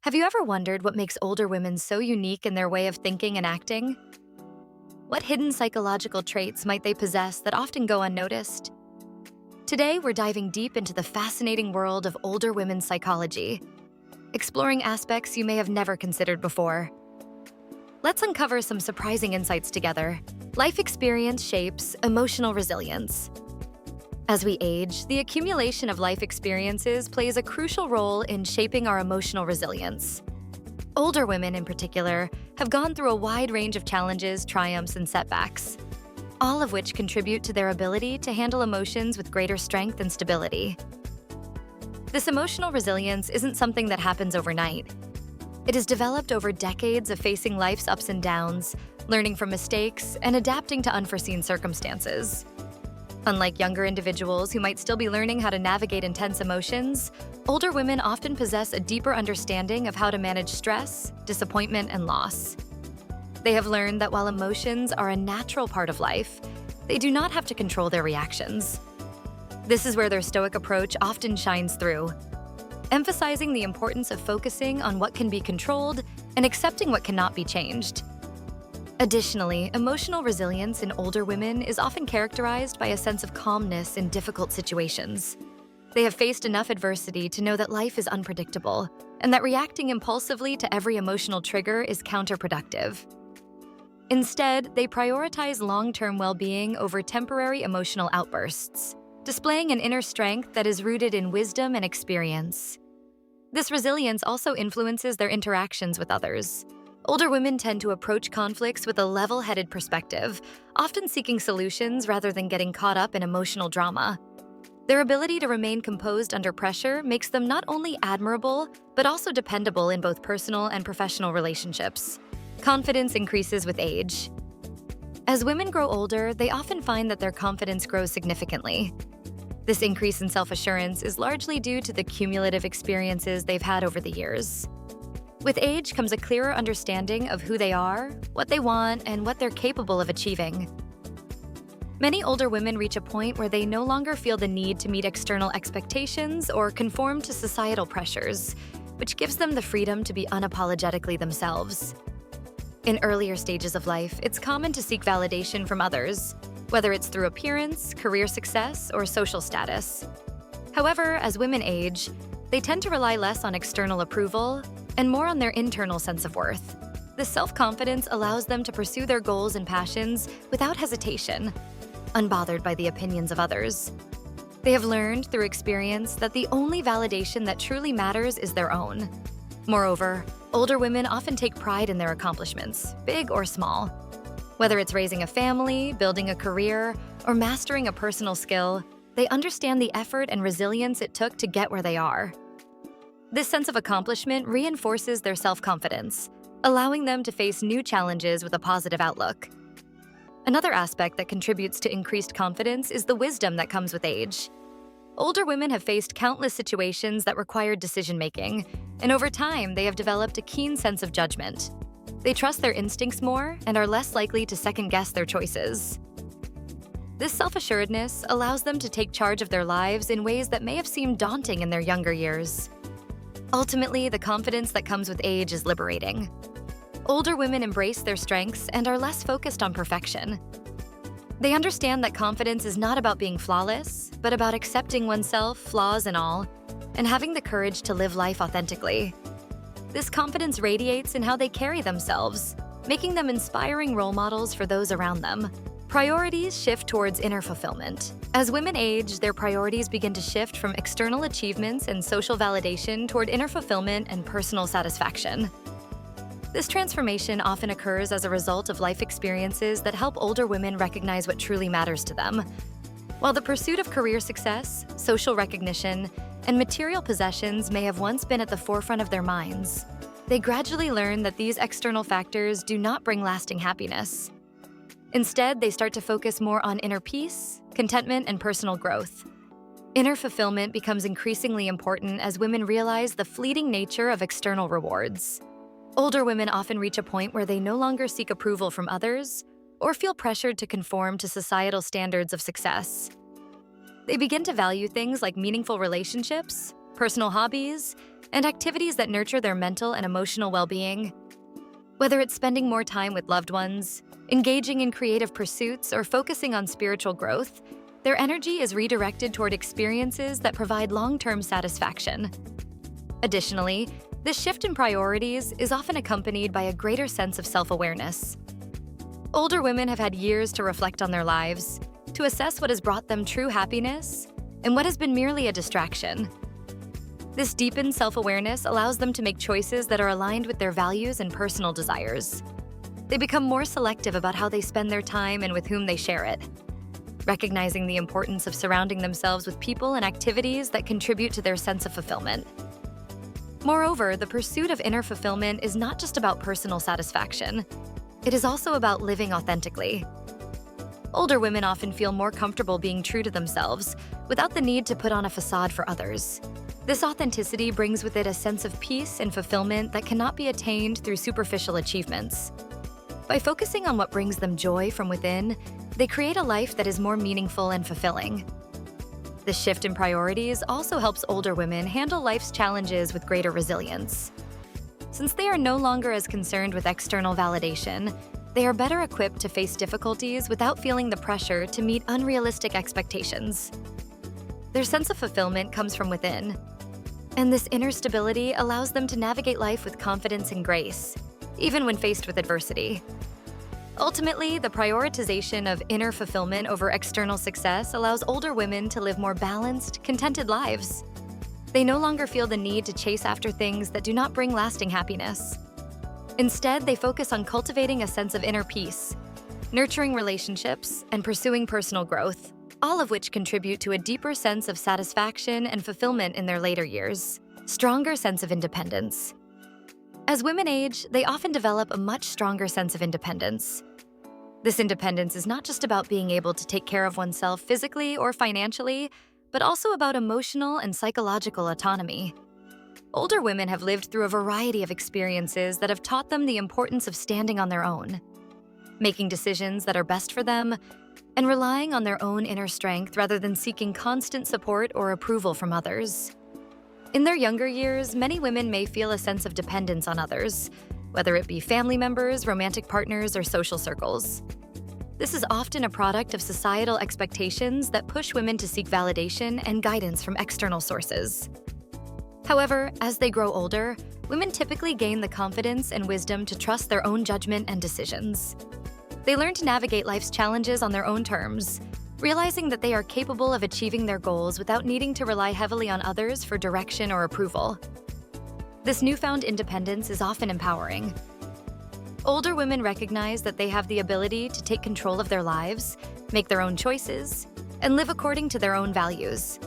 Have you ever wondered what makes older women so unique in their way of thinking and acting? What hidden psychological traits might they possess that often go unnoticed? Today, we're diving deep into the fascinating world of older women's psychology, exploring aspects you may have never considered before. Let's uncover some surprising insights together. Life experience shapes emotional resilience. As we age, the accumulation of life experiences plays a crucial role in shaping our emotional resilience. Older women, in particular, have gone through a wide range of challenges, triumphs, and setbacks, all of which contribute to their ability to handle emotions with greater strength and stability. This emotional resilience isn't something that happens overnight. It is developed over decades of facing life's ups and downs, learning from mistakes, and adapting to unforeseen circumstances. Unlike younger individuals who might still be learning how to navigate intense emotions, older women often possess a deeper understanding of how to manage stress, disappointment, and loss. They have learned that while emotions are a natural part of life, they do not have to control their reactions. This is where their stoic approach often shines through, emphasizing the importance of focusing on what can be controlled and accepting what cannot be changed. Additionally, emotional resilience in older women is often characterized by a sense of calmness in difficult situations. They have faced enough adversity to know that life is unpredictable and that reacting impulsively to every emotional trigger is counterproductive. Instead, they prioritize long-term well-being over temporary emotional outbursts, displaying an inner strength that is rooted in wisdom and experience. This resilience also influences their interactions with others. Older women tend to approach conflicts with a level-headed perspective, often seeking solutions rather than getting caught up in emotional drama. Their ability to remain composed under pressure makes them not only admirable, but also dependable in both personal and professional relationships. Confidence increases with age. As women grow older, they often find that their confidence grows significantly. This increase in self-assurance is largely due to the cumulative experiences they've had over the years. With age comes a clearer understanding of who they are, what they want, and what they're capable of achieving. Many older women reach a point where they no longer feel the need to meet external expectations or conform to societal pressures, which gives them the freedom to be unapologetically themselves. In earlier stages of life, it's common to seek validation from others, whether it's through appearance, career success, or social status. However, as women age, they tend to rely less on external approval and more on their internal sense of worth. This self-confidence allows them to pursue their goals and passions without hesitation, unbothered by the opinions of others. They have learned through experience that the only validation that truly matters is their own. Moreover, older women often take pride in their accomplishments, big or small. Whether it's raising a family, building a career, or mastering a personal skill, they understand the effort and resilience it took to get where they are. This sense of accomplishment reinforces their self-confidence, allowing them to face new challenges with a positive outlook. Another aspect that contributes to increased confidence is the wisdom that comes with age. Older women have faced countless situations that required decision-making, and over time, they have developed a keen sense of judgment. They trust their instincts more and are less likely to second-guess their choices. This self-assuredness allows them to take charge of their lives in ways that may have seemed daunting in their younger years. Ultimately, the confidence that comes with age is liberating. Older women embrace their strengths and are less focused on perfection. They understand that confidence is not about being flawless, but about accepting oneself, flaws and all, and having the courage to live life authentically. This confidence radiates in how they carry themselves, making them inspiring role models for those around them. Priorities shift towards inner fulfillment. As women age, their priorities begin to shift from external achievements and social validation toward inner fulfillment and personal satisfaction. This transformation often occurs as a result of life experiences that help older women recognize what truly matters to them. While the pursuit of career success, social recognition, and material possessions may have once been at the forefront of their minds, they gradually learn that these external factors do not bring lasting happiness. Instead, they start to focus more on inner peace, contentment, and personal growth. Inner fulfillment becomes increasingly important as women realize the fleeting nature of external rewards. Older women often reach a point where they no longer seek approval from others or feel pressured to conform to societal standards of success. They begin to value things like meaningful relationships, personal hobbies, and activities that nurture their mental and emotional well-being. Whether it's spending more time with loved ones, engaging in creative pursuits, or focusing on spiritual growth, their energy is redirected toward experiences that provide long-term satisfaction. Additionally, this shift in priorities is often accompanied by a greater sense of self-awareness. Older women have had years to reflect on their lives, to assess what has brought them true happiness and what has been merely a distraction. This deepened self-awareness allows them to make choices that are aligned with their values and personal desires. They become more selective about how they spend their time and with whom they share it, recognizing the importance of surrounding themselves with people and activities that contribute to their sense of fulfillment. Moreover, the pursuit of inner fulfillment is not just about personal satisfaction. It is also about living authentically. Older women often feel more comfortable being true to themselves without the need to put on a facade for others. This authenticity brings with it a sense of peace and fulfillment that cannot be attained through superficial achievements. By focusing on what brings them joy from within, they create a life that is more meaningful and fulfilling. This shift in priorities also helps older women handle life's challenges with greater resilience. Since they are no longer as concerned with external validation, they are better equipped to face difficulties without feeling the pressure to meet unrealistic expectations. Their sense of fulfillment comes from within, and this inner stability allows them to navigate life with confidence and grace, even when faced with adversity. Ultimately, the prioritization of inner fulfillment over external success allows older women to live more balanced, contented lives. They no longer feel the need to chase after things that do not bring lasting happiness. Instead, they focus on cultivating a sense of inner peace, nurturing relationships, and pursuing personal growth, all of which contribute to a deeper sense of satisfaction and fulfillment in their later years. Stronger sense of independence. As women age, they often develop a much stronger sense of independence. This independence is not just about being able to take care of oneself physically or financially, but also about emotional and psychological autonomy. Older women have lived through a variety of experiences that have taught them the importance of standing on their own, making decisions that are best for them, and relying on their own inner strength rather than seeking constant support or approval from others. In their younger years, many women may feel a sense of dependence on others, whether it be family members, romantic partners, or social circles. This is often a product of societal expectations that push women to seek validation and guidance from external sources. However, as they grow older, women typically gain the confidence and wisdom to trust their own judgment and decisions. They learn to navigate life's challenges on their own terms, realizing that they are capable of achieving their goals without needing to rely heavily on others for direction or approval. This newfound independence is often empowering. Older women recognize that they have the ability to take control of their lives, make their own choices, and live according to their own values.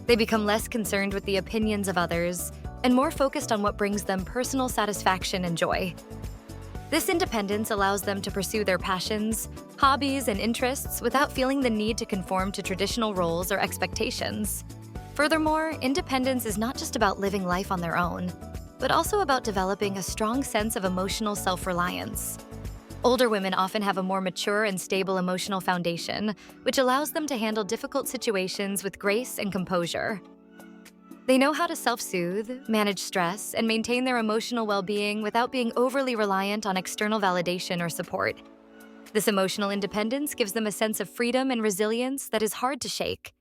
They become less concerned with the opinions of others and more focused on what brings them personal satisfaction and joy. This independence allows them to pursue their passions, hobbies, and interests without feeling the need to conform to traditional roles or expectations. Furthermore, independence is not just about living life on their own, but also about developing a strong sense of emotional self-reliance. Older women often have a more mature and stable emotional foundation, which allows them to handle difficult situations with grace and composure. They know how to self-soothe, manage stress, and maintain their emotional well-being without being overly reliant on external validation or support. This emotional independence gives them a sense of freedom and resilience that is hard to shake.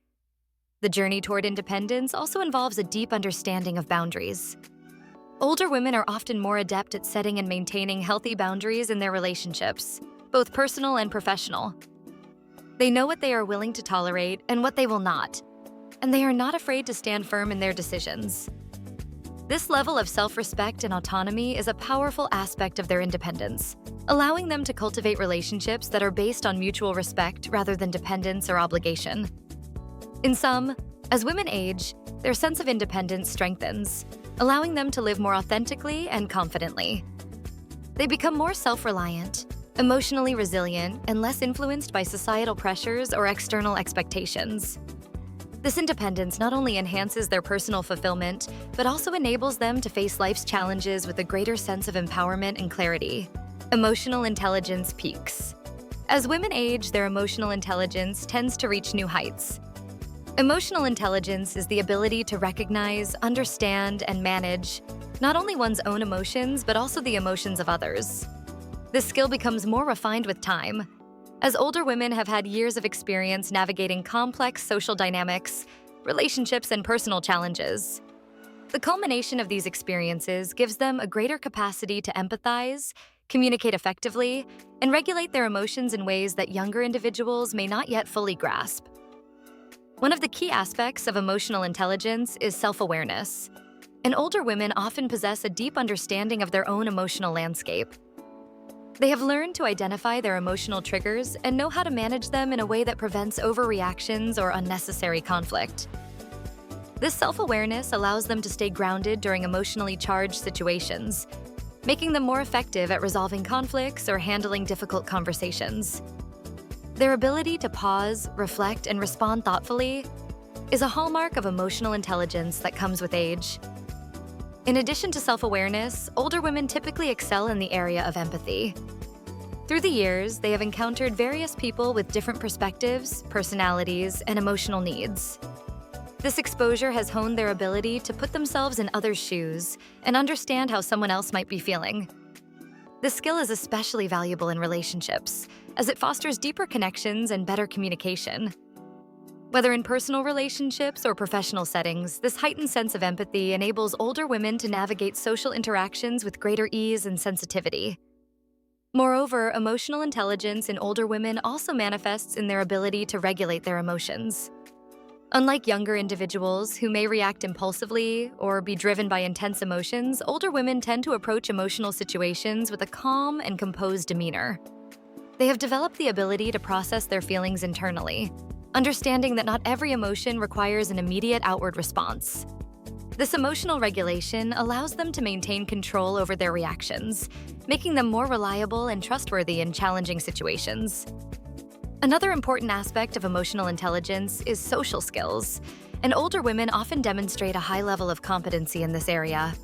The journey toward independence also involves a deep understanding of boundaries. Older women are often more adept at setting and maintaining healthy boundaries in their relationships, both personal and professional. They know what they are willing to tolerate and what they will not, and they are not afraid to stand firm in their decisions. This level of self-respect and autonomy is a powerful aspect of their independence, allowing them to cultivate relationships that are based on mutual respect rather than dependence or obligation. In sum, as women age, their sense of independence strengthens, allowing them to live more authentically and confidently. They become more self-reliant, emotionally resilient, and less influenced by societal pressures or external expectations. This independence not only enhances their personal fulfillment, but also enables them to face life's challenges with a greater sense of empowerment and clarity. Emotional intelligence peaks. As women age, their emotional intelligence tends to reach new heights. Emotional intelligence is the ability to recognize, understand, and manage not only one's own emotions, but also the emotions of others. This skill becomes more refined with time, as older women have had years of experience navigating complex social dynamics, relationships, and personal challenges. The culmination of these experiences gives them a greater capacity to empathize, communicate effectively, and regulate their emotions in ways that younger individuals may not yet fully grasp. One of the key aspects of emotional intelligence is self-awareness, and older women often possess a deep understanding of their own emotional landscape. They have learned to identify their emotional triggers and know how to manage them in a way that prevents overreactions or unnecessary conflict. This self-awareness allows them to stay grounded during emotionally charged situations, making them more effective at resolving conflicts or handling difficult conversations. Their ability to pause, reflect, and respond thoughtfully is a hallmark of emotional intelligence that comes with age. In addition to self-awareness, older women typically excel in the area of empathy. Through the years, they have encountered various people with different perspectives, personalities, and emotional needs. This exposure has honed their ability to put themselves in others' shoes and understand how someone else might be feeling. This skill is especially valuable in relationships, as it fosters deeper connections and better communication. Whether in personal relationships or professional settings, this heightened sense of empathy enables older women to navigate social interactions with greater ease and sensitivity. Moreover, emotional intelligence in older women also manifests in their ability to regulate their emotions. Unlike younger individuals who may react impulsively or be driven by intense emotions, older women tend to approach emotional situations with a calm and composed demeanor. They have developed the ability to process their feelings internally, understanding that not every emotion requires an immediate outward response. This emotional regulation allows them to maintain control over their reactions, making them more reliable and trustworthy in challenging situations. Another important aspect of emotional intelligence is social skills, and older women often demonstrate a high level of competency in this area.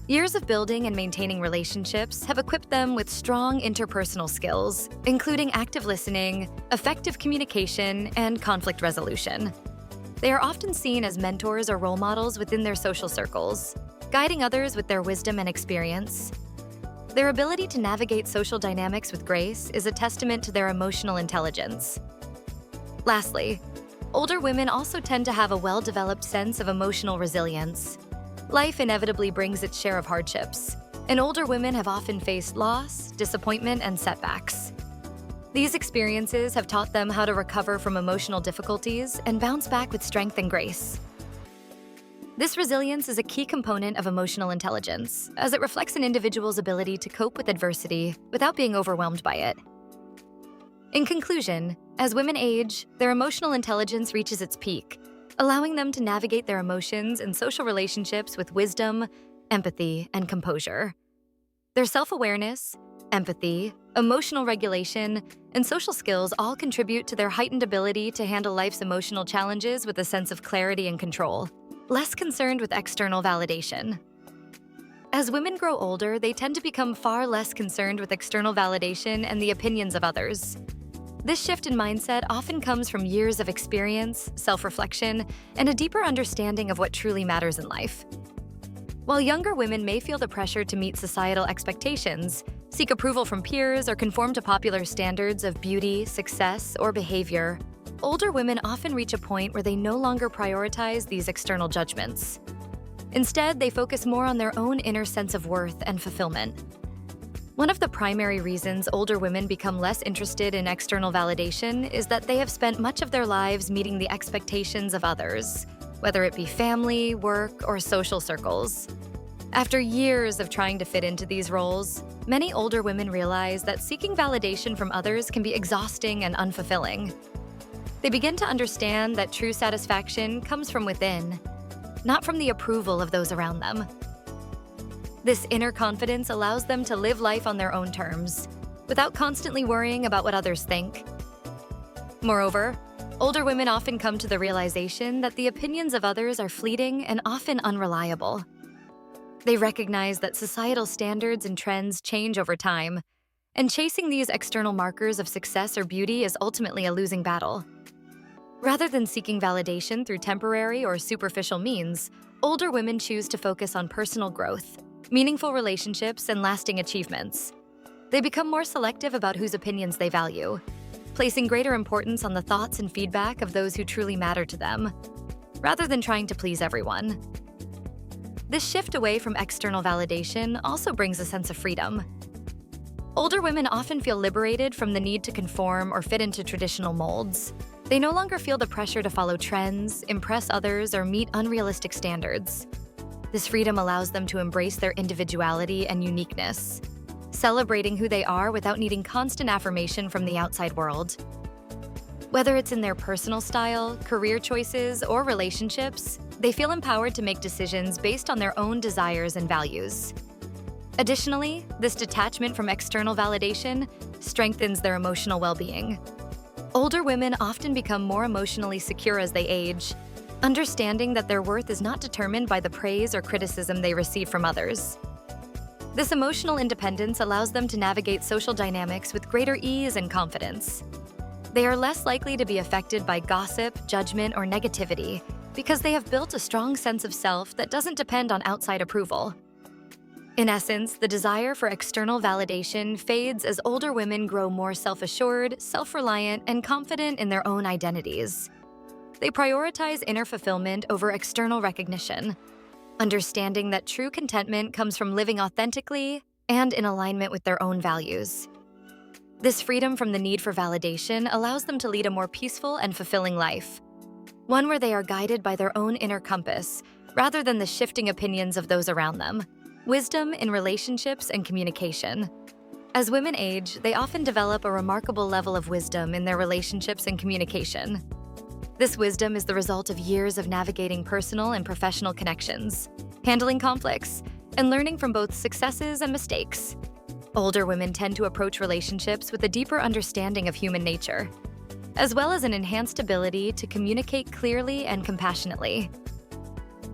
Years of building and maintaining relationships have equipped them with strong interpersonal skills, including active listening, effective communication, and conflict resolution. They are often seen as mentors or role models within their social circles, guiding others with their wisdom and experience. Their ability to navigate social dynamics with grace is a testament to their emotional intelligence. Lastly, older women also tend to have a well-developed sense of emotional resilience. Life inevitably brings its share of hardships, and older women have often faced loss, disappointment, and setbacks. These experiences have taught them how to recover from emotional difficulties and bounce back with strength and grace. This resilience is a key component of emotional intelligence, as it reflects an individual's ability to cope with adversity without being overwhelmed by it. In conclusion, as women age, their emotional intelligence reaches its peak, allowing them to navigate their emotions and social relationships with wisdom, empathy, and composure. Their self-awareness, empathy, emotional regulation, and social skills all contribute to their heightened ability to handle life's emotional challenges with a sense of clarity and control, less concerned with external validation. As women grow older, they tend to become far less concerned with external validation and the opinions of others. This shift in mindset often comes from years of experience, self-reflection, and a deeper understanding of what truly matters in life. While younger women may feel the pressure to meet societal expectations, seek approval from peers, or conform to popular standards of beauty, success, or behavior, older women often reach a point where they no longer prioritize these external judgments. Instead, they focus more on their own inner sense of worth and fulfillment. One of the primary reasons older women become less interested in external validation is that they have spent much of their lives meeting the expectations of others, whether it be family, work, or social circles. After years of trying to fit into these roles, many older women realize that seeking validation from others can be exhausting and unfulfilling. They begin to understand that true satisfaction comes from within, not from the approval of those around them. This inner confidence allows them to live life on their own terms, without constantly worrying about what others think. Moreover, older women often come to the realization that the opinions of others are fleeting and often unreliable. They recognize that societal standards and trends change over time, and chasing these external markers of success or beauty is ultimately a losing battle. Rather than seeking validation through temporary or superficial means, older women choose to focus on personal growth, meaningful relationships, and lasting achievements. They become more selective about whose opinions they value, placing greater importance on the thoughts and feedback of those who truly matter to them, rather than trying to please everyone. This shift away from external validation also brings a sense of freedom. Older women often feel liberated from the need to conform or fit into traditional molds. They no longer feel the pressure to follow trends, impress others, or meet unrealistic standards. This freedom allows them to embrace their individuality and uniqueness, celebrating who they are without needing constant affirmation from the outside world. Whether it's in their personal style, career choices, or relationships, they feel empowered to make decisions based on their own desires and values. Additionally, this detachment from external validation strengthens their emotional well-being. Older women often become more emotionally secure as they age, understanding that their worth is not determined by the praise or criticism they receive from others. This emotional independence allows them to navigate social dynamics with greater ease and confidence. They are less likely to be affected by gossip, judgment, or negativity because they have built a strong sense of self that doesn't depend on outside approval. In essence, the desire for external validation fades as older women grow more self-assured, self-reliant, and confident in their own identities. They prioritize inner fulfillment over external recognition, understanding that true contentment comes from living authentically and in alignment with their own values. This freedom from the need for validation allows them to lead a more peaceful and fulfilling life, one where they are guided by their own inner compass rather than the shifting opinions of those around them. Wisdom in relationships and communication. As women age, they often develop a remarkable level of wisdom in their relationships and communication. This wisdom is the result of years of navigating personal and professional connections, handling conflicts, and learning from both successes and mistakes. Older women tend to approach relationships with a deeper understanding of human nature, as well as an enhanced ability to communicate clearly and compassionately.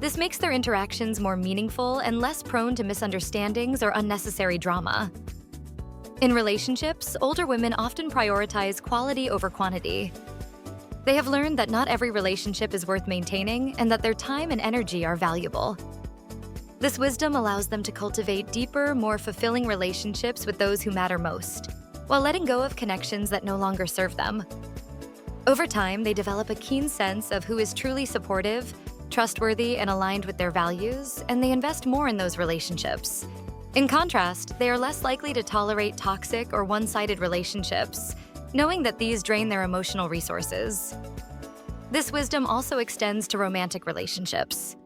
This makes their interactions more meaningful and less prone to misunderstandings or unnecessary drama. In relationships, older women often prioritize quality over quantity. They have learned that not every relationship is worth maintaining and that their time and energy are valuable. This wisdom allows them to cultivate deeper, more fulfilling relationships with those who matter most, while letting go of connections that no longer serve them. Over time, they develop a keen sense of who is truly supportive, trustworthy, and aligned with their values, and they invest more in those relationships. In contrast, they are less likely to tolerate toxic or one-sided relationships, knowing that these drain their emotional resources. This wisdom also extends to romantic relationships.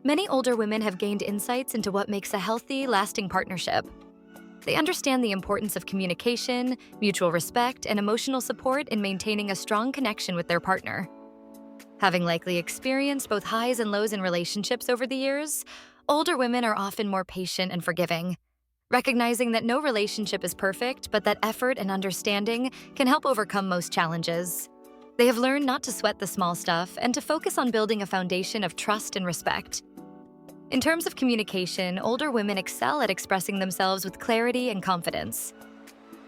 Many older women have gained insights into what makes a healthy, lasting partnership. They understand the importance of communication, mutual respect, and emotional support in maintaining a strong connection with their partner. Having likely experienced both highs and lows in relationships over the years, older women are often more patient and forgiving, recognizing that no relationship is perfect, but that effort and understanding can help overcome most challenges. They have learned not to sweat the small stuff and to focus on building a foundation of trust and respect. In terms of communication, older women excel at expressing themselves with clarity and confidence.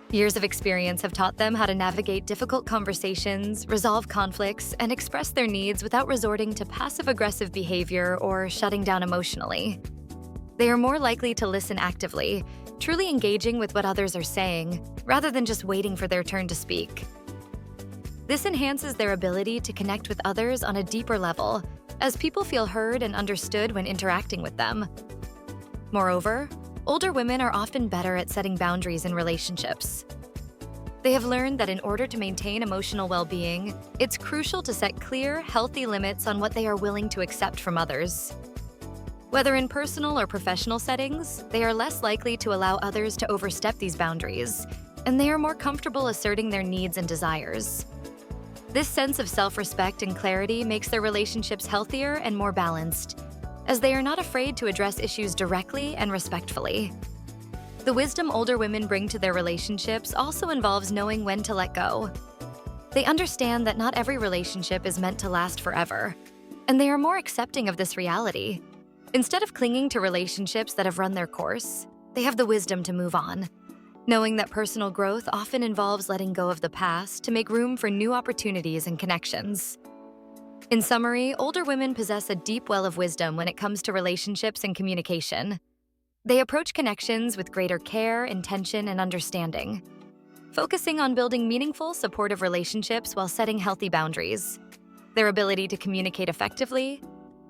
Years of experience have taught them how to navigate difficult conversations, resolve conflicts, and express their needs without resorting to passive-aggressive behavior or shutting down emotionally. They are more likely to listen actively, truly engaging with what others are saying, rather than just waiting for their turn to speak. This enhances their ability to connect with others on a deeper level, as people feel heard and understood when interacting with them. Moreover, older women are often better at setting boundaries in relationships. They have learned that in order to maintain emotional well-being, it's crucial to set clear, healthy limits on what they are willing to accept from others. Whether in personal or professional settings, they are less likely to allow others to overstep these boundaries, and they are more comfortable asserting their needs and desires. This sense of self-respect and clarity makes their relationships healthier and more balanced, as they are not afraid to address issues directly and respectfully. The wisdom older women bring to their relationships also involves knowing when to let go. They understand that not every relationship is meant to last forever, and they are more accepting of this reality. Instead of clinging to relationships that have run their course, they have the wisdom to move on. knowing that personal growth often involves letting go of the past to make room for new opportunities and connections. In summary, older women possess a deep well of wisdom when it comes to relationships and communication. They approach connections with greater care, intention, and understanding, focusing on building meaningful, supportive relationships while setting healthy boundaries. Their ability to communicate effectively,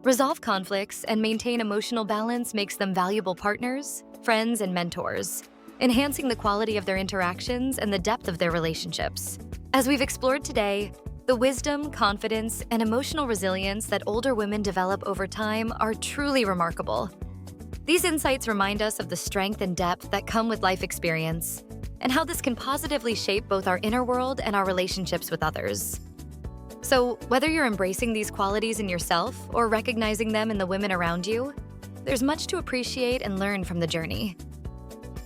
resolve conflicts, and maintain emotional balance makes them valuable partners, friends, and mentors, enhancing the quality of their interactions and the depth of their relationships. As we've explored today, the wisdom, confidence, and emotional resilience that older women develop over time are truly remarkable. These insights remind us of the strength and depth that come with life experience, and how this can positively shape both our inner world and our relationships with others. So, whether you're embracing these qualities in yourself or recognizing them in the women around you, there's much to appreciate and learn from the journey.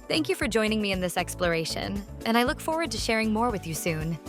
Thank you for joining me in this exploration, and I look forward to sharing more with you soon.